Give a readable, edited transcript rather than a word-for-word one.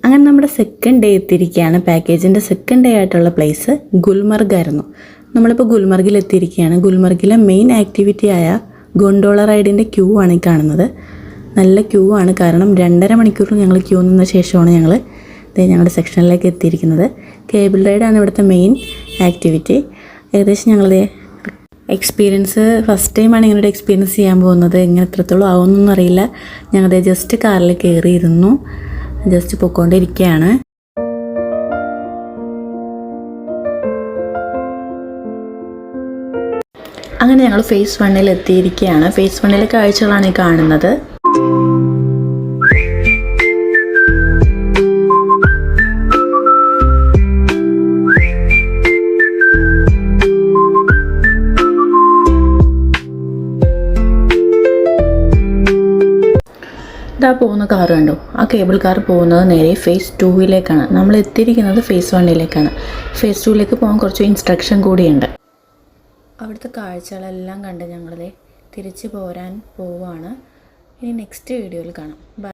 അങ്ങനെ നമ്മുടെ second day എത്തിയിരിക്കുകയാണ്. പാക്കേജിൻ്റെ സെക്കൻഡ് ഡേ ആയിട്ടുള്ള പ്ലേസ് ഗുൽമർഗ് ആയിരുന്നു. നമ്മളിപ്പോൾ ഗുൽമർഗിൽ എത്തിയിരിക്കുകയാണ്. ഗുൽമർഗിലെ മെയിൻ ആക്ടിവിറ്റി ആയ ഗൊണ്ടോള റൈഡിൻ്റെ ക്യൂ ആണ് ഈ കാണുന്നത്. നല്ല ക്യൂ ആണ്, കാരണം 2.5 മണിക്കൂർ ഞങ്ങൾ ക്യൂ നിന്ന ശേഷമാണ് ഞങ്ങളുടെ സെക്ഷനിലേക്ക് എത്തിയിരിക്കുന്നത്. കേബിൾ റൈഡാണ് ഇവിടുത്തെ മെയിൻ ആക്ടിവിറ്റി. ഏകദേശം ഞങ്ങളുടെ എക്സ്പീരിയൻസ് ഫസ്റ്റ് ടൈമാണ് ഇങ്ങനൊരു എക്സ്പീരിയൻസ് ചെയ്യാൻ പോകുന്നത്. ഇങ്ങനെ എത്രത്തോളം ആവുമെന്നൊന്നും അറിയില്ല. ഞങ്ങളുടെ ജസ്റ്റ് കാറിൽ കയറിയിരുന്നു, ജസ്റ്റ് പൊയ്ക്കൊണ്ടിരിക്കുകയാണ്. അങ്ങനെ ഞങ്ങൾ ഫേസ് 1 എത്തിയിരിക്കുകയാണ്. ഫേസ് 1 കാഴ്ചകളാണ് ഈ കാണുന്നത്. ഇതാ പോകുന്ന കാർ കണ്ടോ, ആ കേബിൾ കാർ പോകുന്നത് നേരെ ഫേസ് 2 നമ്മൾ എത്തിയിരിക്കുന്നത് ഫേസ് 1 ഫേസ് 2 പോകാൻ കുറച്ച് ഇൻസ്ട്രക്ഷൻ കൂടിയുണ്ട്. അവിടുത്തെ കാഴ്ചകളെല്ലാം കണ്ട് ഞങ്ങളത് തിരിച്ചു പോരാൻ പോവുകയാണ്. ഇനി നെക്സ്റ്റ് വീഡിയോയിൽ കാണാം. ബൈ.